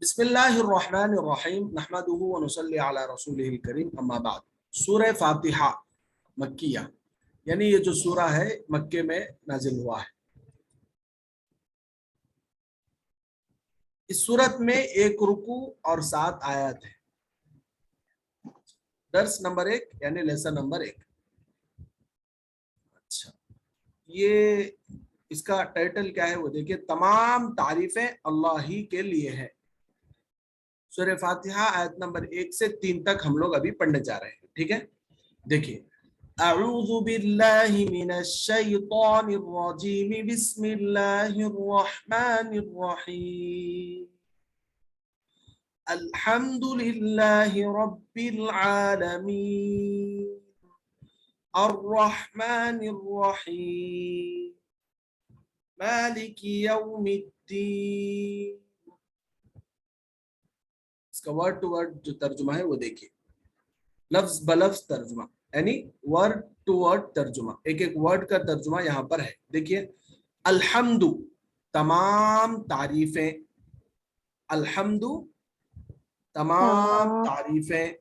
بسم اللہ الرحمن الرحیم نحمدہ ونصلی علی رسولہ الکریم اما بعد۔ سورہ فاتحہ مکیہ، یعنی یہ جو سورہ ہے مکے میں نازل ہوا ہے۔ اس سورت میں 1 رکوع اور 7 آیات ہیں۔ درس نمبر 1 یعنی لیسن نمبر 1۔ اچھا، یہ اس کا ٹائٹل کیا ہے وہ دیکھیں، تمام تعریفیں اللہ ہی کے لیے ہیں۔ سورہ فاتحہ آیت نمبر 1 سے 3 تک ہم لوگ ابھی پڑھنے جا رہے ہیں، ٹھیک ہے؟ دیکھیے، اعوذ باللہ من الشیطان الرجیم بسم اللہ الرحمن الرحیم الحمد للہ رب العالمین الرحمن الرحیم مالک یوم الدین۔ اس کا ورڈ ٹو ورڈ جو ترجمہ ہے وہ دیکھیے، لفظ بلفظ ترجمہ، یعنی ورڈ ٹو ورڈ ترجمہ، ایک ایک ورڈ کا ترجمہ یہاں پر ہے۔ دیکھیے، الحمد تمام تعریفیں، الحمد تمام تعریفیں،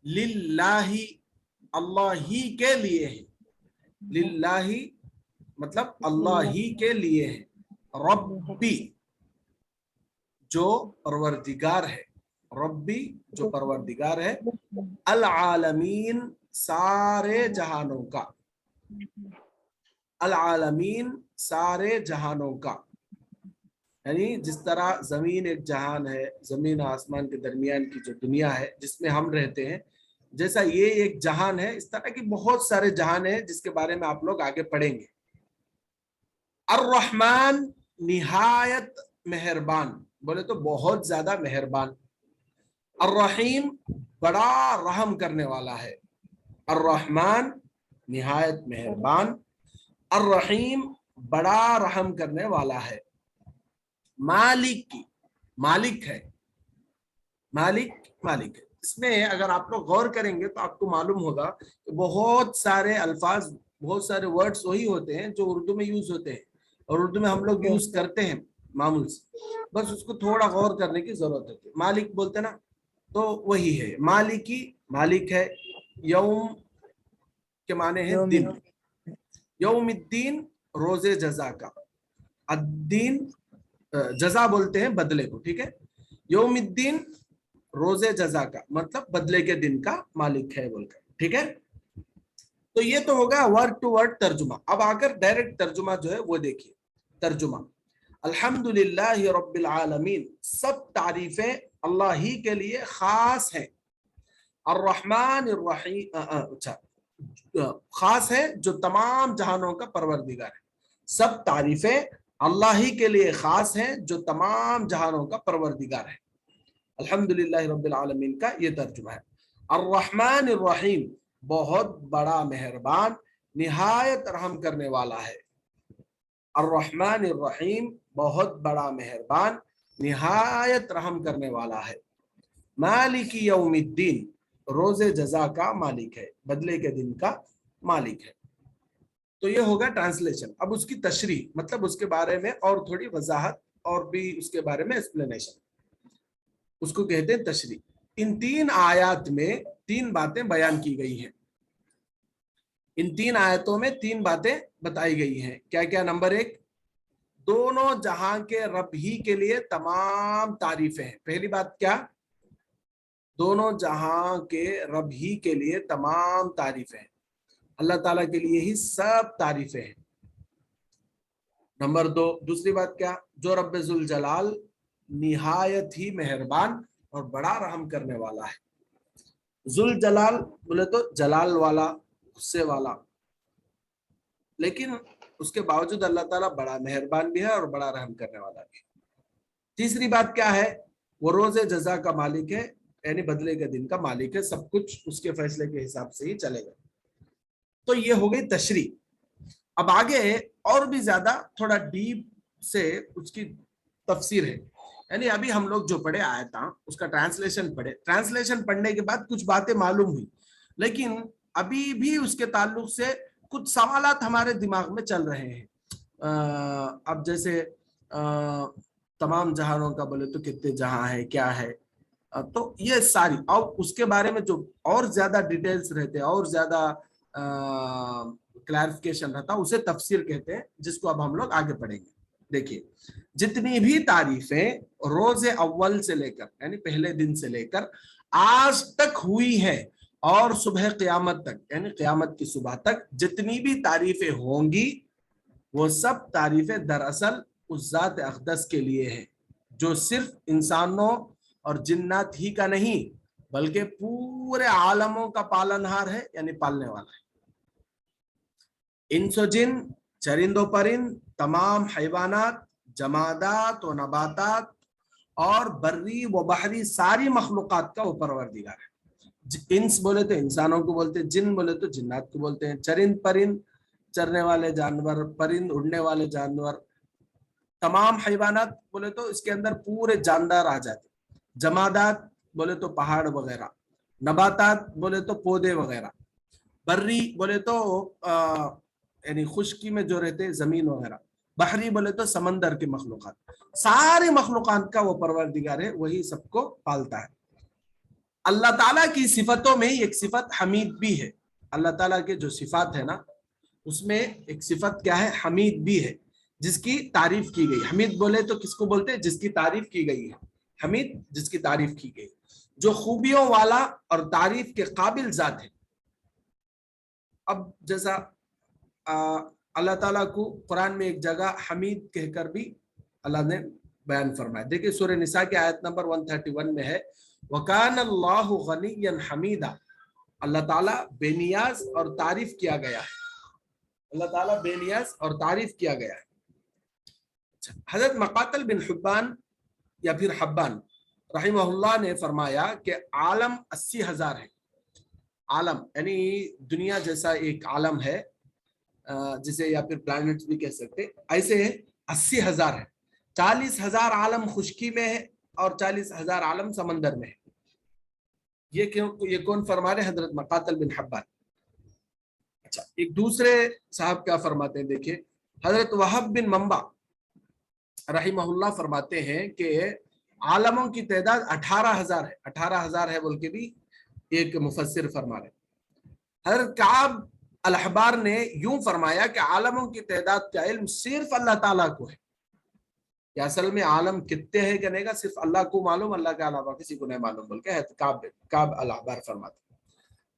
للہ اللہ ہی کے لیے ہیں، للہ مطلب اللہ ہی کے لیے ہیں، ربی جو پروردگار ہے، ربی جو پروردگار ہے، العالمین سارے جہانوں کا، العالمین سارے جہانوں کا، یعنی جس طرح زمین ایک جہان ہے، زمین آسمان کے درمیان کی جو دنیا ہے جس میں ہم رہتے ہیں، جیسا یہ ایک جہان ہے، اس طرح کی بہت سارے جہان ہیں جس کے بارے میں آپ لوگ آگے پڑھیں گے۔ الرحمن نہایت مہربان، بولے تو بہت زیادہ مہربان۔ الرحیم بڑا رحم کرنے والا ہے، الرحمن نہایت مہربان، الرحیم بڑا رحم کرنے والا ہے۔ مالک کی مالک ہے، مالک مالک ہے۔ اس میں اگر آپ لوگ غور کریں گے تو آپ کو معلوم ہوگا کہ بہت سارے الفاظ، بہت سارے ورڈز وہی ہوتے ہیں جو اردو میں یوز ہوتے ہیں، اور اردو میں ہم لوگ یوز کرتے ہیں معمول سے، بس اس کو تھوڑا غور کرنے کی ضرورت ہوتی ہے۔ مالک بولتے نا، تو وہی ہے، مالکی مالک ہے۔ یوم کے معنی ہے دن، یوم الدین روز جزا کا، الدین جزا بولتے ہیں بدلے کو، ٹھیک ہے؟ یوم الدین روز جزا کا مطلب بدلے کے دن کا مالک ہے بول کر، ٹھیک ہے؟ تو یہ تو ہوگا ورڈ ٹو ورڈ ترجمہ۔ اب آ کر ڈائریکٹ ترجمہ جو ہے وہ دیکھیے۔ ترجمہ، الحمدللہ رب العالمین، سب تعریفیں اللہ ہی کے لیے خاص ہیں۔ الرحمن الرحیم، اچھا خاص ہے جو تمام جہانوں کا پروردگار ہے، سب تعریفیں اللہ ہی کے لیے خاص ہیں جو تمام جہانوں کا پروردگار ہے۔ الحمدللہ رب العالمین کا یہ ترجمہ ہے۔ الرحمن الرحیم بہت بڑا مہربان، نہایت رحم کرنے والا ہے۔ الرحمن الرحیم بہت بڑا مہربان، نہایت رحم کرنے والا ہے۔ مالک یوم الدین روز جزا کا مالک ہے، بدلے کے دن کا مالک ہے۔ تو یہ ہوگا ٹرانسلیشن۔ اب اس کی تشریح مطلب اس کے بارے میں اور تھوڑی وضاحت اور بھی اس کے بارے میں ایکسپلینیشن، اس کو کہتے ہیں تشریح۔ ان 3 آیات میں 3 باتیں بیان کی گئی ہیں، ان 3 آیتوں میں 3 باتیں بتائی گئی ہیں۔ کیا کیا؟ نمبر 1، دونوں جہاں کے رب ہی کے لیے تمام تعریفیں ہیں۔ پہلی بات کیا؟ دونوں جہاں کے رب ہی کے لیے تمام تعریفیں ہیں، اللہ تعالیٰ کے لیے ہی سب تعریفیں ہیں۔ نمبر 2، دوسری بات کیا؟ جو رب ذوالجلال نہایت ہی مہربان اور بڑا رحم کرنے والا ہے۔ ذوالجلال بولے تو جلال والا، غصے والا، لیکن اس کے باوجود اللہ تعالیٰ بڑا مہربان بھی ہے اور بڑا رحم کرنے والا بھی ہے۔ تیسری بات کیا ہے؟ وہ روز جزا کا مالک ہے، یعنی بدلے کے دن کا مالک ہے، سب کچھ اس کے فیصلے کے حساب سے ہی چلے گا۔ تو یہ ہو گئی تشریح۔ اب آگے اور بھی زیادہ تھوڑا ڈیپ سے اس کی تفسیر ہے، یعنی ابھی ہم لوگ جو پڑھے آیا تھا اس کا ٹرانسلیشن پڑھے، ٹرانسلیشن پڑھنے کے بعد کچھ باتیں معلوم ہوئی، لیکن ابھی بھی اس کے تعلق سے کچھ سوالات ہمارے دماغ میں چل رہے ہیں۔ اب جیسے तमाम जहानों का बोले तो कितने जहां है क्या है, तो ये सारी, और उसके बारे में जो और ज्यादा डिटेल्स रहते हैं और ज्यादा क्लैरिफिकेशन रहता है उसे तफसीर कहते हैं, जिसको अब हम लोग आगे पढ़ेंगे। देखिए, जितनी भी तारीफें रोजे अव्वल से लेकर यानी पहले दिन से लेकर आज तक हुई है और सुबह क़यामत तक यानी क़यामत की सुबह तक जितनी भी तारीफें होंगी वो सब तारीफें दरअसल उस जात अक़दस के लिए है, जो सिर्फ इंसानों और जिन्नात ही का नहीं बल्कि पूरे आलमों का पालनहार है यानी पालने वाला है। इंसो जिन, चरिंदो परिंद, तमाम हैवानात, जमादात व नबातात और बर्री व बहरी सारी मखलूक़ात का वो परवरदिगार है। इंस बोले तो इंसानों को बोलते हैं, जिन बोले तो जिन्नात को बोलते हैं, चरिंद परिंद चरने वाले जानवर, परिंद उड़ने वाले जानवर, तमाम हैवानात बोले तो इसके अंदर पूरे जानदार आ जाते, जमादात बोले तो पहाड़ वगैरह, नबातात बोले तो पौधे वगैरह, बर्री बोले तो यानी खुश्की में जो रहते जमीन वगैरह, बहरी बोले तो समंदर के मखलूक़ात, सारे मखलूक़ात का वो परवरदिगार है, वही सबको पालता है। अल्लाह ताला की सिफतों में एक सिफत हमीद भी है। अल्लाह ताला के जो सिफात है ना उसमें एक सिफत क्या है, हमीद भी है, जिसकी तारीफ की गई। हमीद बोले तो किसको बोलते हैं, जिसकी तारीफ की गई है। हमीद जिसकी तारीफ की गई, जो खूबियों वाला और तारीफ के काबिल जात है। अब जैसा अल्लाह ताला को कुरान में एक जगह हमीद कहकर भी अल्लाह ने बयान फरमाया। देखिए सूरह निसा की आयत नंबर 131 में है, वकान अल्लाहु गनिय्यन हमीदा, अल्लाह ताला बेनियाज और तारीफ किया गया है। अल्लाह ताला बेनियाज और तारीफ किया गया है। हजरत मकातल बिन हुब्बान या फिर हब्बान रहिमहुल्लाह ने फरमाया कि आलम 80,000 है। आलम यानी दुनिया जैसा एक आलम है, जिसे या फिर प्लैनेट्स भी कह सकते, ऐसे 80,000 है। 40,000 आलम खुश्की में है और 40,000 आलम समंदर में है। ये क्यों, ये कौन फरमा रहे, हजरत मकातल बिन हब्बान। अच्छा, एक दूसरे साहब क्या फरमाते हैं, देखिए हजरत वहब बिन मंबा रहिमहुल्लाह फरमाते हैं कि आलमों की तादाद 18,000 है। 18,000 है बोल के भी एक मुफस्सिर फरमा रहे। हजरत काब अल अहबार ने यूं फरमाया कि आलमों की तादाद का इल्म सिर्फ अल्लाह ताला को है। या असल में आलम कितने हैं कहने का सिर्फ अल्लाह को मालूम, अल्लाह के अलावा किसी को नहीं मालूम बोल के काब अल अहबार फरमाते।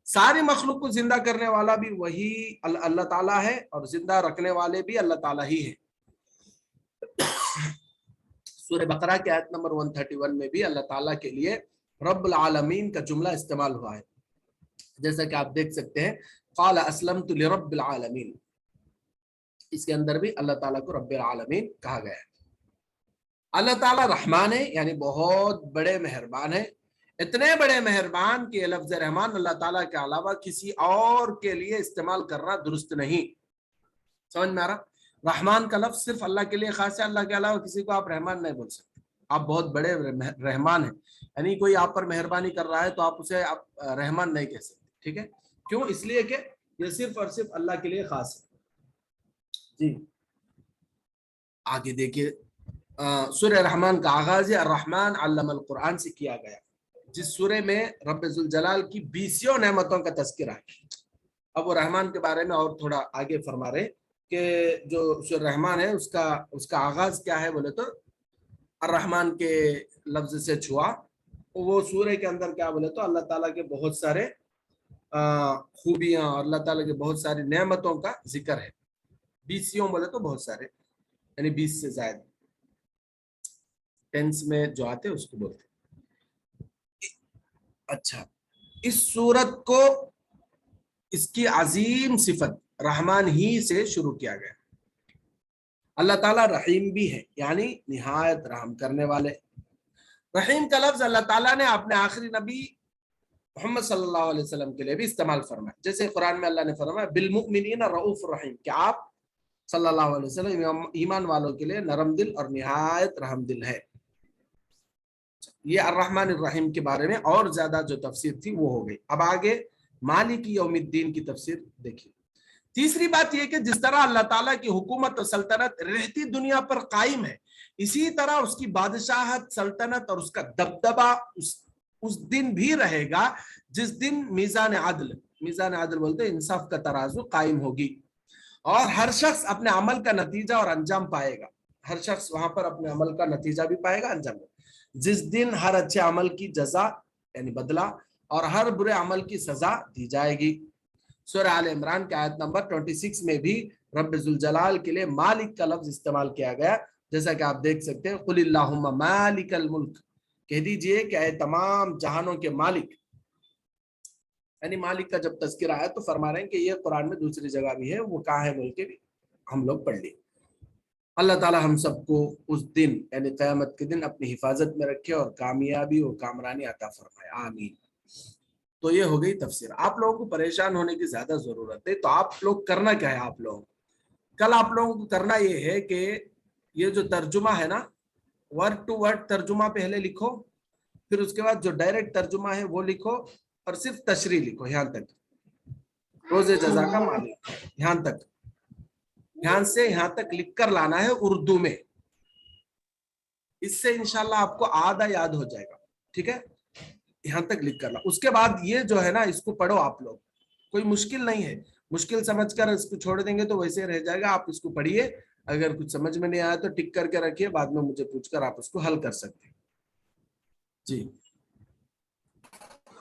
सारी मखलूक को जिंदा करने वाला भी वही अल्लाह ताला है और जिंदा रखने वाले भी अल्लाह ताला ही है। सूरह बकरा के आयत नंबर 131 में भी अल्लाह ताला के लिए रब्बुल आलमीन का जुमला इस्तेमाल हुआ है। जैसा कि आप देख सकते हैं, क़ाल अस्लमतु लिरब्बिल आलमीन, इसके अंदर भी अल्लाह ताला को रब्बिल आलमीन कहा गया है। अल्लाह ताला रहमान है यानी बहुत बड़े मेहरबान है। इतने बड़े मेहरबान कि लफ्ज रहमान अल्लाह ताला के अलावा किसी और के लिए इस्तेमाल करना दुरुस्त नहीं। समझ में आ रहा? रहमान का लफ्ज सिर्फ अल्लाह के लिए खास है, अल्लाह के अलावा किसी को आप रहमान नहीं बोल सकते। आप बहुत बड़े रहमान हैं, यानी कोई आप पर मेहरबानी कर रहा है तो आप उसे आप रहमान नहीं कह सकते। ठीक है, क्यों? इसलिए कि ये सिर्फ और सिर्फ अल्लाह के लिए खास है। जी आगे देखिए, सूरह रहमान का आगाज अर्रहमान अल्लमल कुरान से किया गया, जिस सूरह में रब्बुल जलाल की 20 नेमतों का तज़किरा है। अब वो रहमान के बारे में और थोड़ा आगे फरमा रहे कि जो सूरह रहमान है उसका आगाज क्या है बोले तो अर्रहमान के लफ्ज से छुआ। वो सूरह के अंदर क्या बोले तो अल्लाह ताला के बहुत सारे खूबियां और अल्लाह ताला के बहुत सारी नेमतों का जिक्र है। 20 बोले तो बहुत सारे, यानी 20 से ज्यादा टेंस में जो आते उसको बोलते। अच्छा, इस सूरत को इसकी अजीम सिफत रहमान ही से शुरू किया गया। अल्लाह ताला रहीम भी है यानी निहायत रहम करने वाले। रहीम का लफ्ज अल्लाह ताला ने अपने आखिरी नबी मोहम्मद सल्लल्लाहु अलैहि वसल्लम के लिए भी इस्तेमाल फरमाया। जैसे कुरान में अल्लाह ने फरमाया बिल मुमिनीन रऊफ रहीम, कि आप सल्लल्लाहु अलैहि वसल्लम ईमान वालों के लिए नरम दिल और निहायत रहम दिल है। ये अर्रहमान अर्रहीम के बारे में और ज्यादा जो तफसीर थी वो हो गई। अब आगे मालिकी यौमिद्दीन की तफसीर देखिए। तीसरी बात यह कि जिस तरह अल्लाह ताला की हुकूमत और सल्तनत रहती दुनिया पर कायम है, इसी तरह उसकी बादशाहत, सल्तनत और उसका दबदबा उस दिन भी रहेगा जिस दिन मीजान आदल बोलते हैं इंसाफ का तराजू कायम होगी, और हर शख्स अपने अमल का नतीजा और अंजाम पाएगा। हर शख्स वहां पर अपने अमल का नतीजा भी पाएगा, अंजाम भी। जिस दिन हर अच्छे अमल की जजा यानी बदला और हर बुरे अमल की सजा दी जाएगी। सूरह आल इमरान के आयत नंबर 26 में भी रब्बुल जलाल के लिए मालिक का लफ्ज इस्तेमाल किया गया, जैसा कि आप देख सकते हैं, कुलिल्लाहुम्मा मालिकल मुल्क, कह दीजिए कि ऐ तमाम जहानों के मालिक। यानी मालिक का जब तज़किरा है तो फरमा रहे हैं कि ये कुरान में दूसरी जगह भी है, वो कहाँ है बोल के भी हम लोग पढ़ लिए। अल्लाह ताला हम सबको उस दिन यानी क़यामत के दिन अपनी हिफाजत में रखे और कामयाबी और कामरानी अता फरमाए, आमीन। तो ये हो गई तफसीर। आप लोगों को परेशान होने की ज्यादा जरूरत है, तो आप लोग करना क्या है, आप लोग कल आप लोगों को करना ये है कि ये जो तर्जुमा है ना, वर्ड टू वर्ड तर्जुमा पहले लिखो, फिर उसके बाद जो डायरेक्ट तर्जुमा है वो लिखो, और सिर्फ तशरीह लिखो यहाँ तक, रोज़े जज़ा का मालिक, यहाँ तक, ध्यान से यहाँ तक लिख कर लाना है उर्दू में। इससे इंशाल्लाह आपको आधा याद हो जाएगा, ठीक है। यहाँ तक लिख करना, उसके बाद ये जो है ना इसको पढ़ो आप लोग, कोई मुश्किल नहीं है, मुश्किल समझकर इसको छोड़ देंगे तो वैसे रह जाएगा। आप इसको पढ़िए, अगर कुछ समझ में नहीं आया तो टिक करके रखिए, बाद में मुझे पूछकर आप उसको हल कर सकते हैं जी।